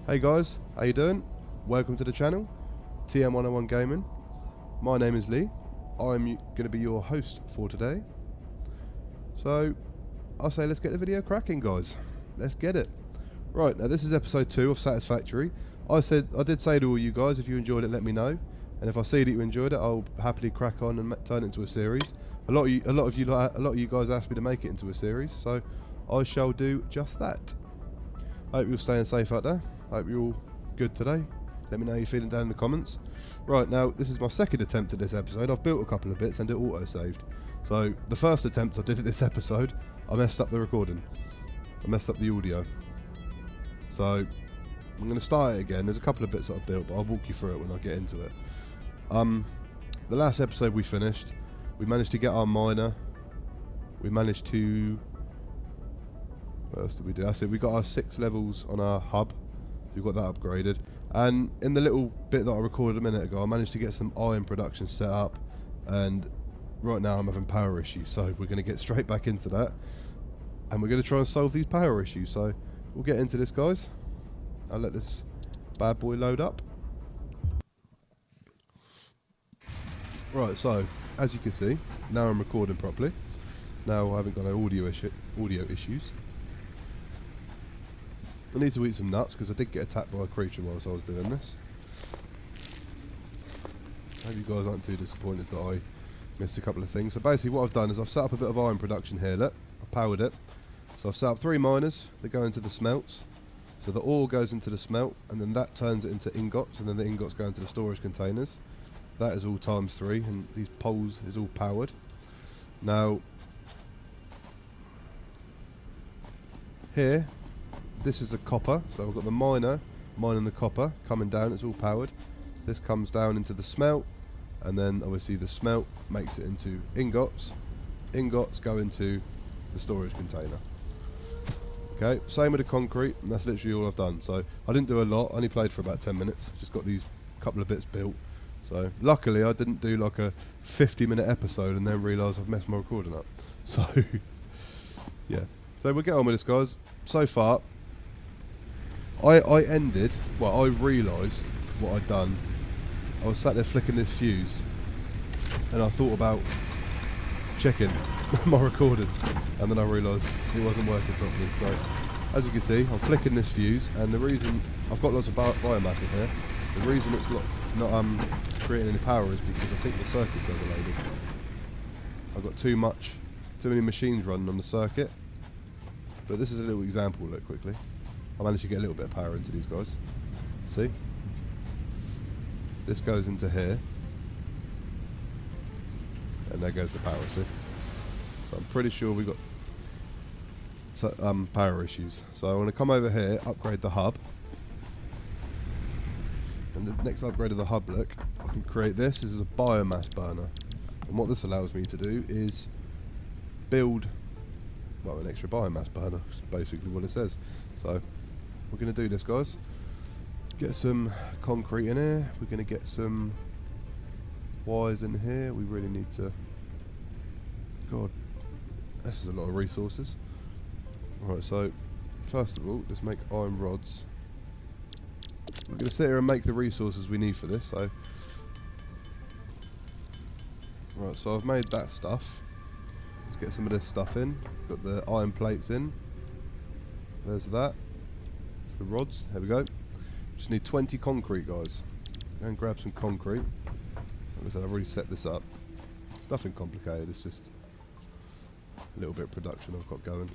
Hey guys, how you doing? Welcome to the channel, TM101 Gaming. My name is Lee. I'm going to be your host for today. So, I'll say let's get the video cracking, guys. Let's get it. Right, now this is episode 2 of Satisfactory. I did say to all you guys, if you enjoyed it, let me know. And if I see that you enjoyed it, I'll happily crack on and turn it into a series. A lot of you guys asked me to make it into a series, so I shall do just that. I hope you're staying safe out there. I hope you're all good today. Let me know how you're feeling down in the comments. Right, now this is my second attempt at this episode. I've built a couple of bits and it auto-saved. So the first attempt I did at this episode, I messed up the recording. I messed up the audio. So I'm going to start it again. There's a couple of bits that I've built, but I'll walk you through it when I get into it. The last episode we finished, we managed to get our miner. We managed to... What else did we do? That's it. We got our 6 levels on our hub. We've got that upgraded. And in the little bit that I recorded a minute ago, I managed to get some iron production set up. And right now I'm having power issues. So we're going to get straight back into that. And we're going to try and solve these power issues. So we'll get into this, guys. I'll let this bad boy load up. Right, so as you can see, now I'm recording properly. Now I haven't got no audio issues. I need to eat some nuts because I did get attacked by a creature whilst I was doing this. I hope you guys aren't too disappointed that I missed a couple of things. So basically what I've done is I've set up a bit of iron production here. Look, I've powered it. So I've set up 3 miners that go into the smelts. So the ore goes into the smelt and then that turns it into ingots, and then the ingots go into the storage containers. That is all ×3, and these poles is all powered. Now here, this is a copper, so I've got the miner mining the copper coming down. It's all powered. This comes down into the smelt, and then obviously the smelt makes it into ingots. Ingots go into the storage container. Okay, same with the concrete, and that's literally all I've done. So I didn't do a lot. I only played for about 10 minutes. Just got these couple of bits built. So luckily I didn't do like a 50-minute episode and then realise I've messed my recording up. So yeah, so we'll get on with this, guys. So far I realised what I'd done. I was sat there flicking this fuse and I thought about checking my recording, and then I realised it wasn't working properly. So as you can see, I'm flicking this fuse, and the reason I've got lots of biomass in here, the reason it's not creating any power is because I think the circuit's overloaded. I've got too many machines running on the circuit. But this is a little example. Look quickly. I managed to get a little bit of power into these guys. See? This goes into here. And there goes the power, see? So I'm pretty sure we got power issues. So I want to come over here, upgrade the hub. And the next upgrade of the hub, look, I can create this. This is a biomass burner. And what this allows me to do is build, well, an extra biomass burner. Is basically what it says. So we're going to do this, guys. Get some concrete in here. We're going to get some wires in here. We really need to... God, this is a lot of resources. Alright, so first of all, let's make iron rods. We're going to sit here and make the resources we need for this. So, right, so I've made that stuff. Let's get some of this stuff in. Got the iron plates in. There's that. There's the rods. There we go. Just need 20 concrete, guys. Go and grab some concrete. Like I said, I've already set this up. It's nothing complicated. It's just a little bit of production I've got going.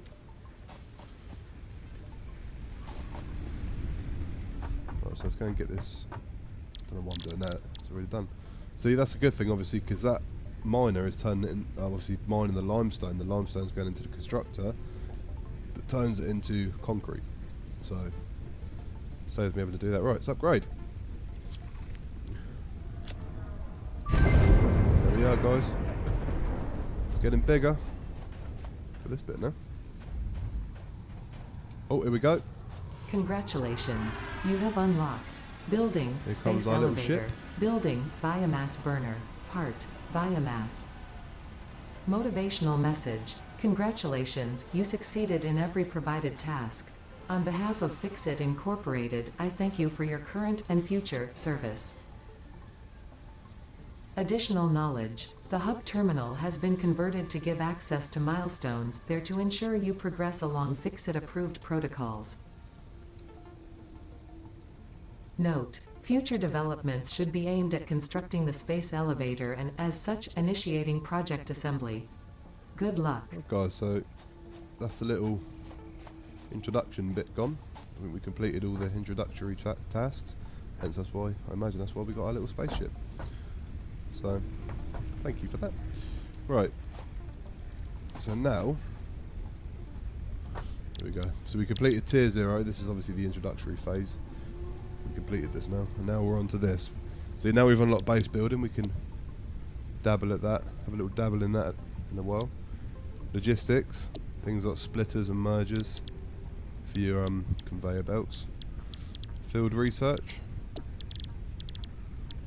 Right, so let's go and get this. I don't know why I'm doing that. It's already done. See, that's a good thing, obviously, because that miner is turning it in, obviously mining the limestone. The limestone's going into the constructor that turns it into concrete. So saves me having to do that. Right, let's upgrade. There we are, guys. It's getting bigger. For this bit now. Oh, here we go. Congratulations, you have unlocked building Here space comes our little elevator, ship. building biomass burner, part biomass. Motivational message, congratulations, you succeeded in every provided task. On behalf of FICSIT Incorporated, I thank you for your current and future service. Additional knowledge. The hub terminal has been converted to give access to milestones there to ensure you progress along FICSIT-approved protocols. Note: future developments should be aimed at constructing the space elevator and, as such, initiating project assembly. Good luck. Guys, so that's the little introduction bit gone. I think we completed all the introductory tasks, hence that's why, I imagine that's why we got our little spaceship. So, thank you for that. Right, so now, here we go. So we completed tier 0, this is obviously the introductory phase. We completed this now, and now we're on to this. So now we've unlocked base building, we can dabble at that, have a little dabble in that in a while. Logistics, things like splitters and mergers for your conveyor belts. Field research,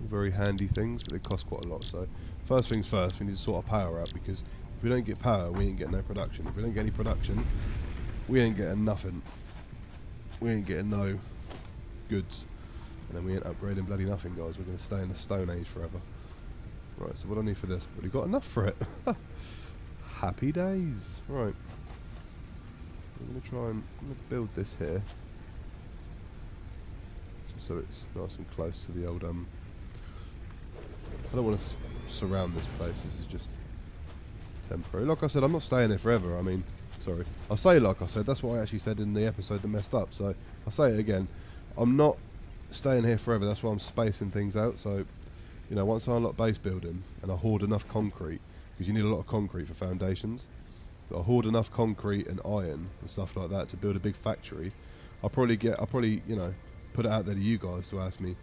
very handy things, but they cost quite a lot. So first things first, we need to sort our power out, because if we don't get power, we ain't getting no production. If we don't get any production, we ain't getting nothing. We ain't getting no goods, and then we ain't upgrading bloody nothing, guys. We're going to stay in the Stone Age forever. Right, so what do I need for this? I've already got enough for it. Happy days. Right, I'm going to build this here, just so it's nice and close to the old I don't want to surround this place. This is just temporary. Like I said, I'm not staying there forever. I mean, sorry. I'll say like I said. That's what I actually said in the episode that messed up. So I'll say it again. I'm not staying here forever. That's why I'm spacing things out. So, you know, once I unlock base building and I hoard enough concrete, because you need a lot of concrete for foundations. But I hoard enough concrete and iron and stuff like that to build a big factory. I'll probably, you know, put it out there to you guys to ask me,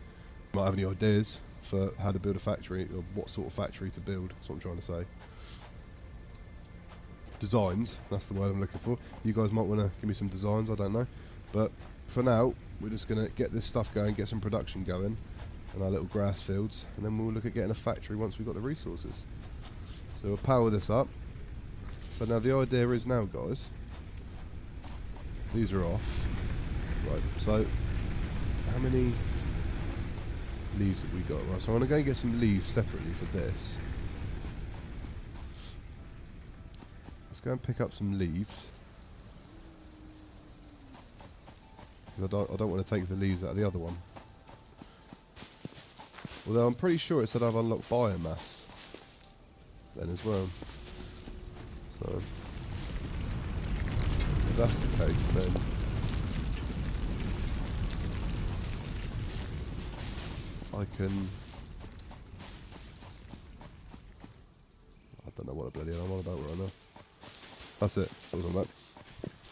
might have any ideas for how to build a factory, or what sort of factory to build. That's what I'm trying to say. Designs, that's the word I'm looking for. You guys might want to give me some designs, I don't know. But for now, we're just going to get this stuff going, get some production going, and our little grass fields, and then we'll look at getting a factory once we've got the resources. So we'll power this up. So now the idea is now, guys, these are off. Right, so how many leaves that we got? Right, so I'm going to go and get some leaves separately for this. Let's go and pick up some leaves, because I don't want to take the leaves out of the other one. Although I'm pretty sure it said I've unlocked biomass then as well. So if that's the case, then I can... I don't know what a bloody hell I'm on about right now. That's it. That was on that.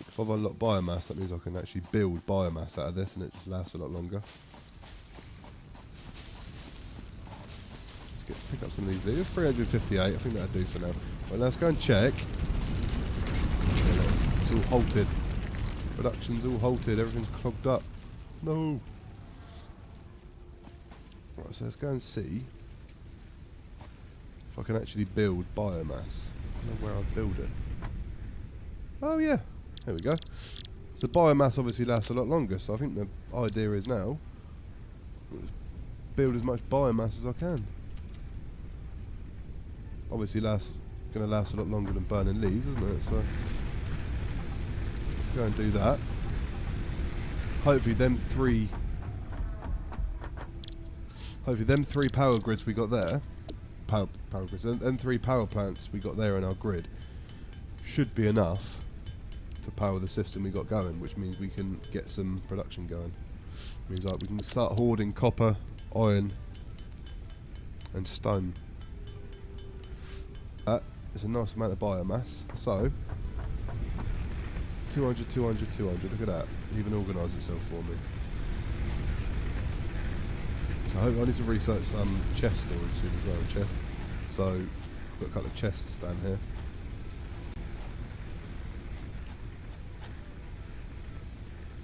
If I've unlocked biomass, that means I can actually build biomass out of this, and it just lasts a lot longer. Let's pick up some of these leaves. 358. I think that'll do for now. Well, let's go and check. It's all halted. Production's all halted. Everything's clogged up. No. Right, so let's go and see if I can actually build biomass. I don't know where I'd build it. Oh yeah, there we go. So biomass obviously lasts a lot longer, so I think the idea is now build as much biomass as I can. Obviously going to last a lot longer than burning leaves, isn't it? So let's go and do that. Hopefully them three power grids we got there, power grids, and 3 power plants we got there in our grid should be enough to power the system we got going, which means we can get some production going. Means like we can start hoarding copper, iron, and stone. That is a nice amount of biomass. So 200, 200, 200. Look at that. It even organised itself for me. So I need to research some chest storage soon as well. Chest. So I've got a couple of chests down here.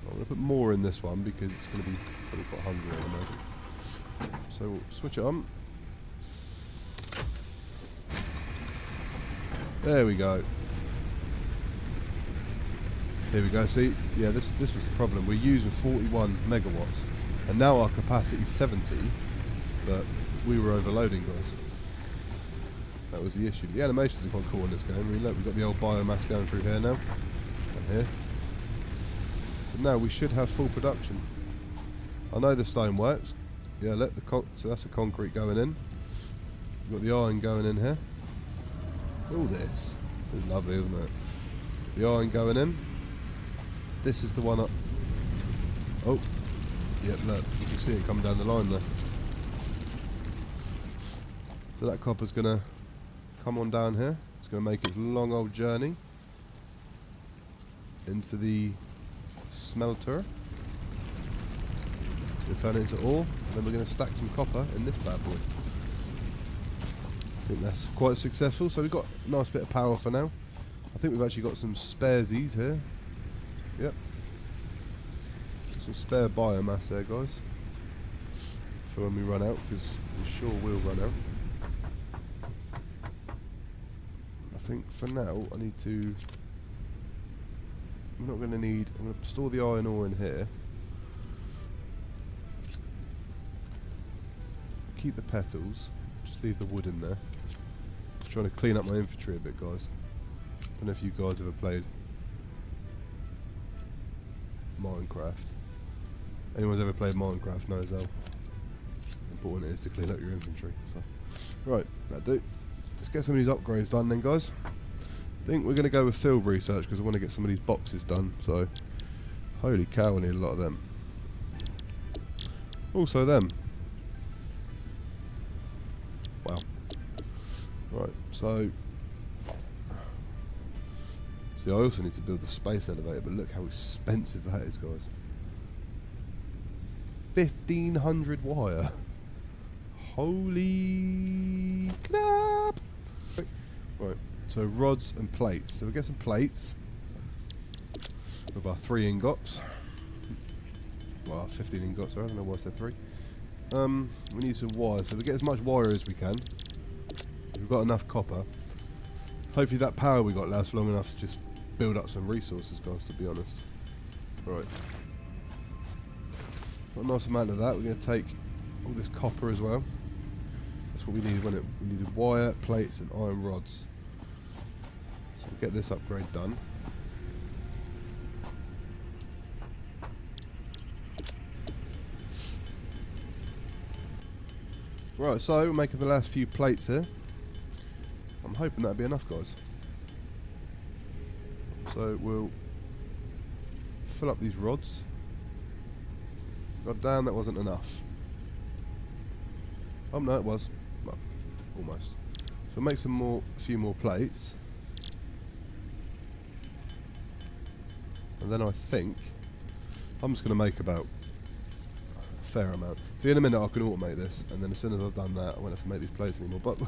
I'm going to put more in this one because it's going to be probably quite hungry, I imagine. So we'll switch it on. There we go. Here we go. See, yeah, this was the problem. We're using 41 megawatts, and now our capacity is 70, but we were overloading, guys. That was the issue. The animations are quite cool in this game. I mean, look, we've got the old biomass going through here now, and here. So now we should have full production. I know the stone works. Yeah, look, so that's the concrete going in. We've got the iron going in here. All this. It's lovely, isn't it? The iron going in. This is the one up. Oh, yeah, look, you can see it coming down the line there. So that copper's going to come on down here. It's going to make its long old journey into the smelter. It's going to turn it into ore, and then we're going to stack some copper in this bad boy. I think that's quite successful. So we've got a nice bit of power for now. I think we've actually got some sparesies here. Yep. Some spare biomass there, guys. For when we run out, because we sure will run out. I think for now, I need to... I'm not going to need... I'm going to store the iron ore in here. Keep the petals. Just leave the wood in there. Just trying to clean up my inventory a bit, guys. I don't know if you guys ever played Minecraft. Anyone's ever played Minecraft knows how important it is to clean up your inventory. So, right, that'll do. Let's get some of these upgrades done then, guys. I think we're going to go with field research because I want to get some of these boxes done. So, holy cow, I need a lot of them. Also them. Wow. Right, so... See, I also need to build the space elevator, but look how expensive that is, guys. 1,500 wire. Holy crap! Right, so rods and plates. So we get some plates with our 3 ingots. Well, 15 ingots, sorry, I don't know why I said 3. We need some wire, so we get as much wire as we can. We've got enough copper. Hopefully that power we got lasts long enough to just build up some resources, guys, to be honest. Right. Got a nice amount of that. We're going to take all this copper as well. That's what we needed, wasn't it? We needed wire, plates and iron rods. So we'll get this upgrade done. Right, so we're making the last few plates here. I'm hoping that'll be enough, guys. So we'll fill up these rods. God damn, that wasn't enough. Oh no, it was. Well, almost. So we'll make a few more plates. And then I think I'm just going to make about a fair amount. So in a minute I can automate this, and then as soon as I've done that I won't have to make these plates anymore. But the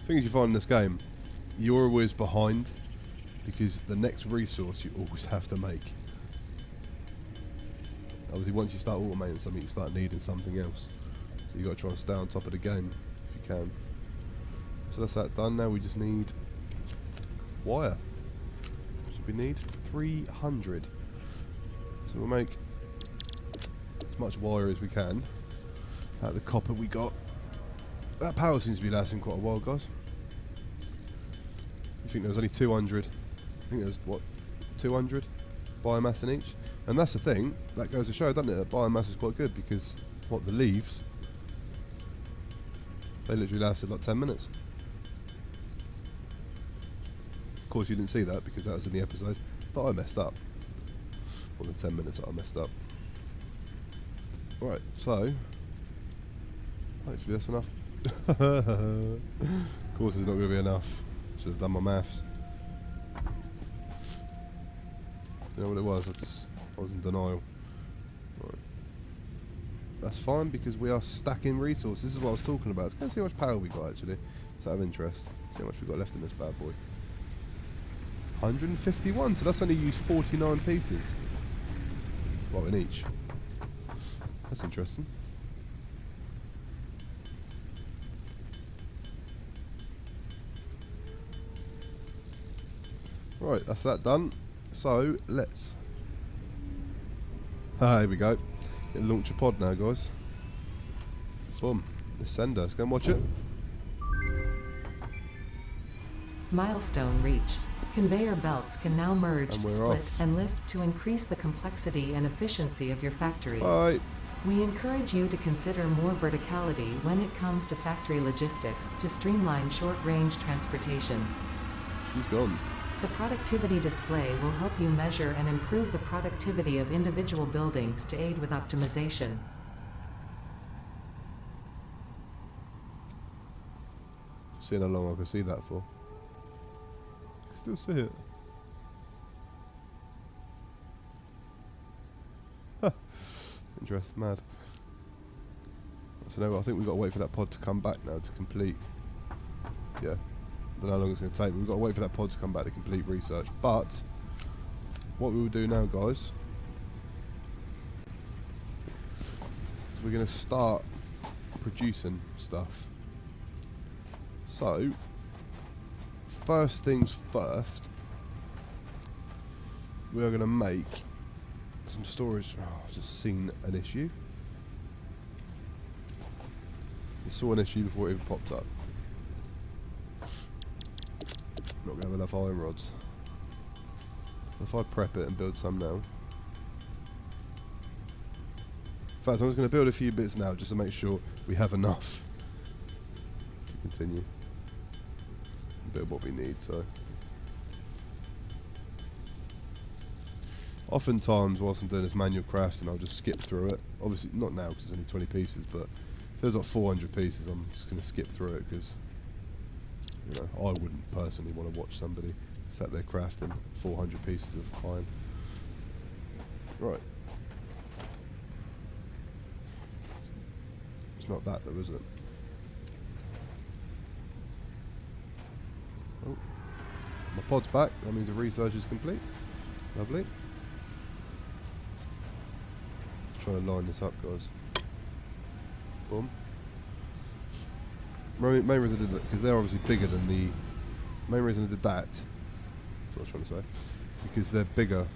thing is, you find in this game, you're always behind, because the next resource you always have to make. Obviously once you start automating something, you start needing something else. So you've got to try and stay on top of the game if you can. So that's that done. Now we just need wire. So we need 300. So we'll make as much wire as we can out of the copper we got. That power seems to be lasting quite a while, guys. You think there was only 200? I think there's, what, 200 biomass in each? And that's the thing, that goes to show, doesn't it, that biomass is quite good, because, what, the leaves, they literally lasted like 10 minutes. Of course you didn't see that, because that was in the episode. Thought I messed up. Well, the 10 minutes that I messed up. Right, so, hopefully that's enough. Of course it's not going to be enough. Should have done my maths. You know what it was? I was in denial. Right. That's fine, because we are stacking resources. This is what I was talking about. Let's go see how much power we got, actually. It's out of interest. See how much we got left in this bad boy. 151. So that's only used 49 pieces. Well, in each. That's interesting. Right, that's that done. So let's Ah, here we go. It'll launch a pod now, guys. Boom. The sender. Let's go and watch it. Milestone reached. Conveyor belts can now merge, And we're split, off. and lift to increase the complexity and efficiency of your factory. Bye. We encourage you to consider more verticality when it comes to factory logistics to streamline short-range transportation. She's gone. The productivity display will help you measure and improve the productivity of individual buildings to aid with optimization. Seeing how long I can see that for. I can still see it. Huh. Interesting, mad. So now I think we've got to wait for that pod to come back now to complete. Yeah. I don't know how long it's going to take, but we've got to wait for that pod to come back to complete research. But what we will do now, guys, is we're going to start producing stuff. So, first things first, we are going to make some storage. Oh, I've just seen an issue. I saw an issue before it even popped up. Not going to have enough iron rods. If I prep it and build some now. In fact, I'm just going to build a few bits now just to make sure we have enough to continue. A bit of what we need, so. Oftentimes, whilst I'm doing this manual crafting, I'll just skip through it. Obviously, not now because there's only 20 pieces, but if there's like 400 pieces, I'm just going to skip through it because, you know, I wouldn't personally want to watch somebody sat there crafting 400 pieces of iron. Right. It's not that though, is it? Oh. My pod's back. That means the research is complete. Lovely. Just trying to line this up, guys. Boom. Main reason I did that, because they're obviously bigger than the... Main reason I did that, that's what I was trying to say, because they're bigger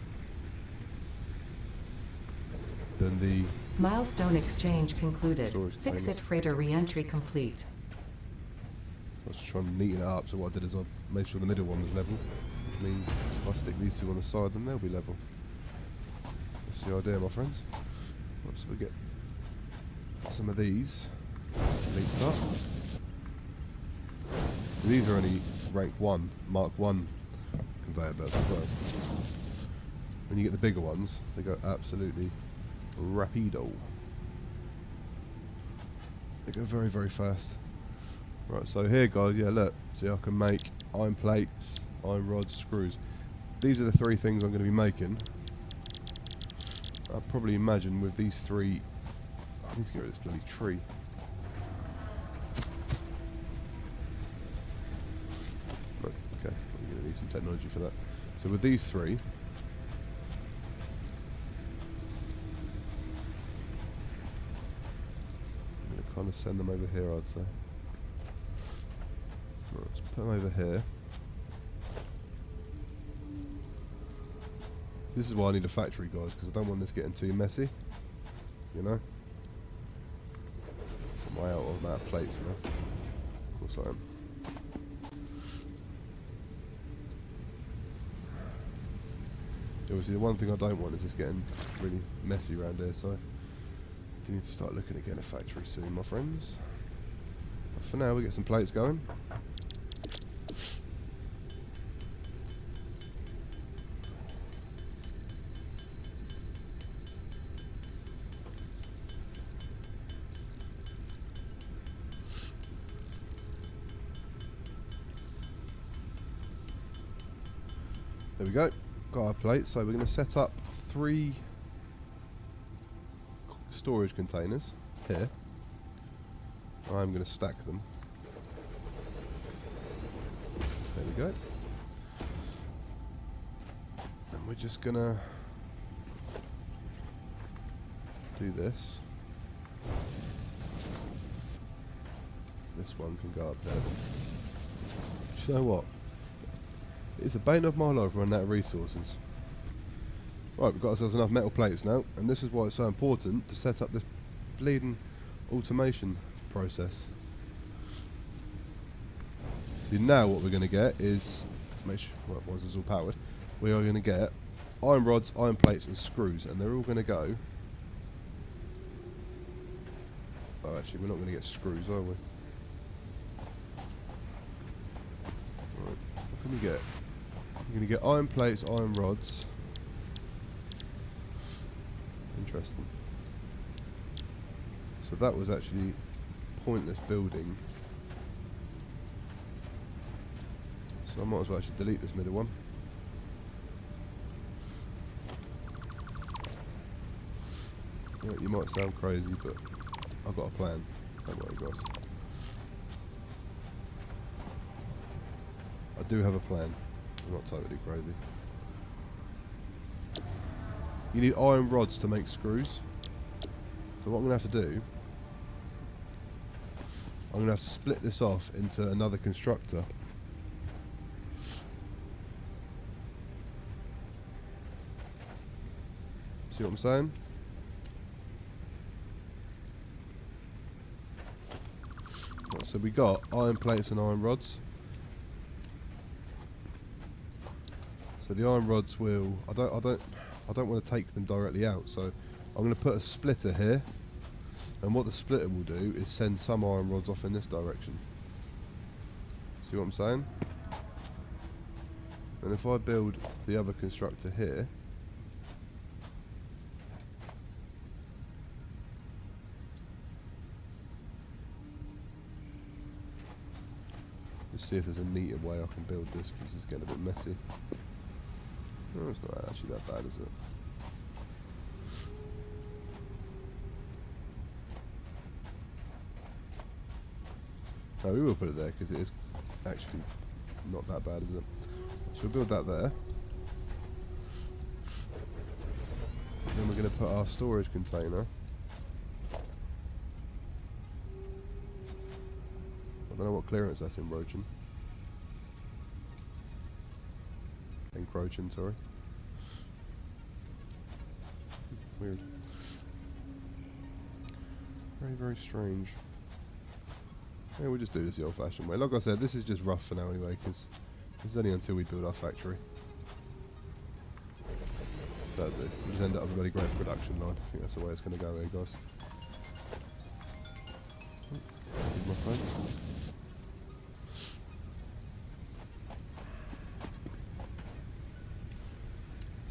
than the... Milestone exchange concluded. Storage containers. FICSIT freighter re-entry complete. So I was just trying to neaten it up, so what I did is I made sure the middle one was level, which means if I stick these two on the side, then they'll be level. That's the idea, my friends. Right, so we get some of these linked up. These are only rank 1, Mark 1 conveyor belts as well. When you get the bigger ones, they go absolutely rapido. They go very, very fast. Right, so here guys, yeah look, see I can make iron plates, iron rods, screws. These are the 3 things I'm going to be making. I'd probably imagine with these 3, I need to get rid of this bloody tree. Right, okay, we're going to need some technology for that. So with these 3, I'm going to kind of send them over here, I'd say. Right, let's put them over here. This is why I need a factory, guys, because I don't want this getting too messy. You know? Am I out of that plates now? Of course I am. Obviously, the one thing I don't want is this getting really messy around here, so I do need to start looking at getting a factory soon, my friends. But for now, we get some plates going. There we go, got our plates. So we're going to set up 3 storage containers here. I'm going to stack them. There we go. And we're just going to do this. This one can go up there. Do you know what? It's the bane of my life running out of resources. Right, we've got ourselves enough metal plates now, and this is why it's so important to set up this bleeding automation process. See, now what we're going to get is, make sure, well, once it's all powered, we are going to get iron rods, iron plates and screws, and they're all going to go... Oh, actually, we're not going to get screws, are we? Right, what can we get? We're going to get iron plates, iron rods. Interesting. So that was actually pointless building. So I might as well actually delete this middle one. Yeah, you might sound crazy, but I've got a plan. Don't worry, guys. I do have a plan. I'm not totally crazy. You need iron rods to make screws. So what I'm going to have to do, I'm going to have to split this off into another constructor. See what I'm saying? Right, so we got iron plates and iron rods. So the iron rods will, I don't want to take them directly out, so I'm going to put a splitter here, and what the splitter will do is send some iron rods off in this direction. See what I'm saying? And if I build the other constructor here, let's see if there's a neater way I can build this, because it's getting a bit messy. No, it's not actually that bad, is it? No, we will put it there because it is actually not that bad, is it? So we'll build that there. Then we're going to put our storage container. I don't know what clearance that's encroaching. Encroaching, sorry. Weird. Very, very strange. Yeah, we'll just do this the old-fashioned way. Like I said, this is just rough for now anyway, because it's only until we build our factory. That'll do. We'll just end up with a really great production line. I think that's the way it's going to go here, guys. Give my phone.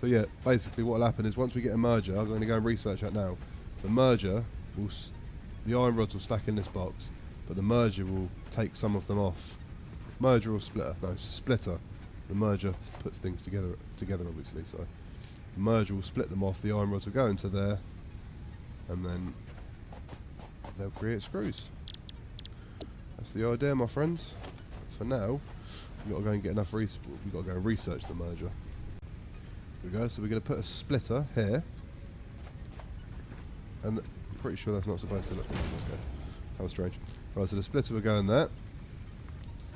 So yeah, basically what will happen is once we get a merger, I'm going to go and research that now. The merger will, the iron rods will stack in this box, but the merger will take some of them off. Merger or splitter? No, it's a splitter. The merger puts things together obviously, so the merger will split them off, the iron rods will go into there, and then they'll create screws. That's the idea, my friends. For now, we've got to go and get enough we've got to go and research the merger. Here we go, so we're going to put a splitter here, and I'm pretty sure that's not supposed to look, okay, that was strange. Right, so the splitter will go in there,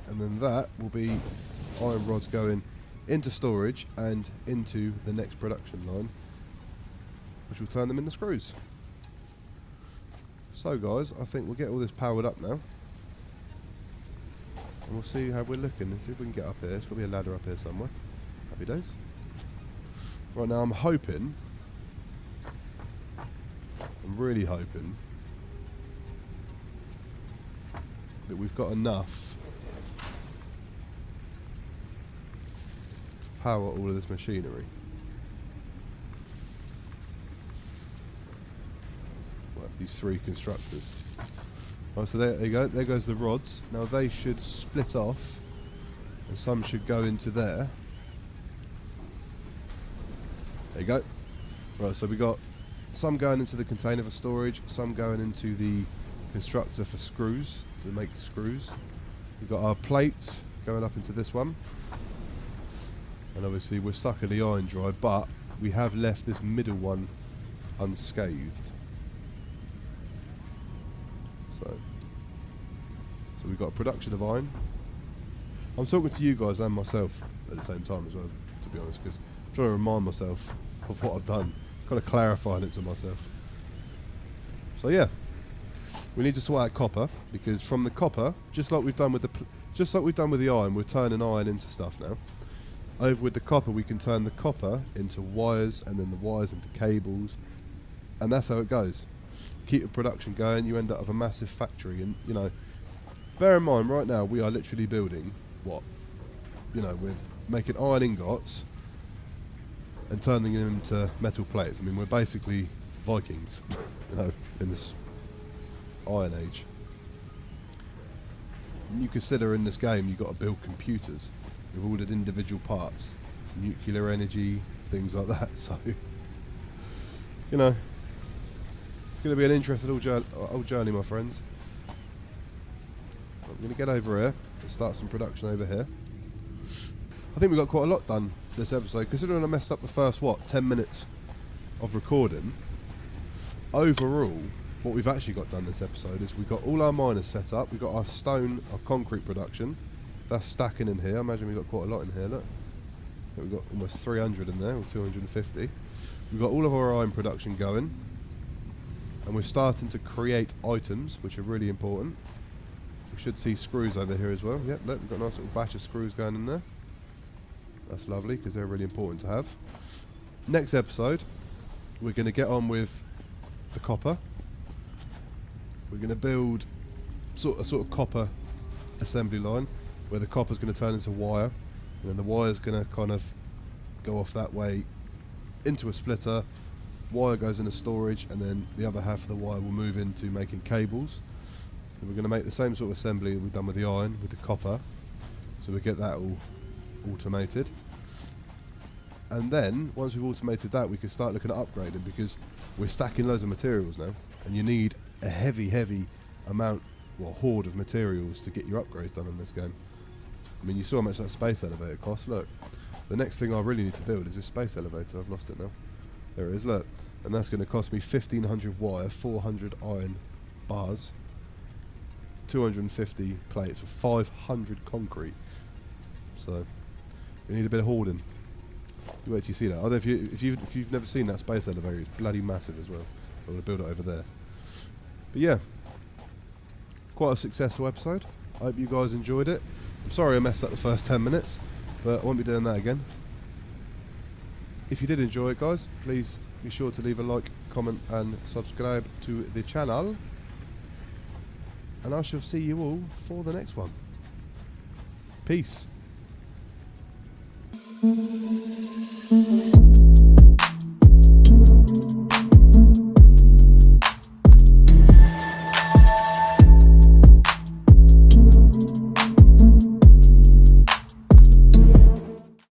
and then that will be iron rods going into storage and into the next production line, which will turn them into screws. So guys, I think we'll get all this powered up now, and we'll see how we're looking and see if we can get up here. There's got to be a ladder up here somewhere. Happy days. Right now I'm really hoping that we've got enough to power all of this machinery. Like these three constructors. Oh, so there you go, there goes the rods. Now they should split off, and some should go into there. There you go. Right, so we got some going into the container for storage, some going into the constructor for screws, to make screws. We've got our plates going up into this one. And obviously we're stuck in the iron drive, but we have left this middle one unscathed. So we've got a production of iron. I'm talking to you guys and myself at the same time as well, to be honest, because I'm trying to remind myself of what I've done. Kind of clarifying it to myself. So yeah, we need to sort out copper, because from the copper, just like we've done with the iron, we're turning iron into stuff now. Over with the copper, we can turn the copper into wires, and then the wires into cables, and that's how it goes. Keep the production going, you end up with a massive factory. And you know, bear in mind, right now we are literally building what? You know, we're making iron ingots and turning them into metal plates. I mean, we're basically Vikings, you know, in this Iron Age. And you consider in this game you've got to build computers with all the individual parts, nuclear energy, things like that. So, you know, it's going to be an interesting old journey, my friends. I'm going to get over here and start some production over here. I think we got quite a lot done this episode, considering I messed up the first, 10 minutes of recording. Overall, what we've actually got done this episode is we've got all our miners set up. We've got our concrete production. That's stacking in here. I imagine we've got quite a lot in here, look. We've got almost 300 in there, or 250. We've got all of our iron production going. And we're starting to create items, which are really important. We should see screws over here as well. Yep, look, we've got a nice little batch of screws going in there. That's lovely, because they're really important to have. Next episode, we're going to get on with the copper. We're going to build a sort of copper assembly line, where the copper's going to turn into wire, and then the wire's going to kind of go off that way into a splitter. Wire goes into storage, and then the other half of the wire will move into making cables. And we're going to make the same sort of assembly we've done with the iron, with the copper, so we get that all automated. And then once we've automated that, we can start looking at upgrading, because we're stacking loads of materials now, and you need a heavy amount, hoard of materials to get your upgrades done in this game. I mean, you saw how much that space elevator costs. Look, the next thing I really need to build is this space elevator. I've lost it now. There it is, look. And that's going to cost me 1,500 wire, 400 iron bars, 250 plates for 500 concrete. So we need a bit of hoarding. You wait till you see that. I don't know if you've never seen that space elevator. It's bloody massive as well. So I'm going to build it over there. But yeah, quite a successful episode. I hope you guys enjoyed it. I'm sorry I messed up the first 10 minutes, but I won't be doing that again. If you did enjoy it, guys, please be sure to leave a like, comment and subscribe to the channel. And I shall see you all for the next one. Peace.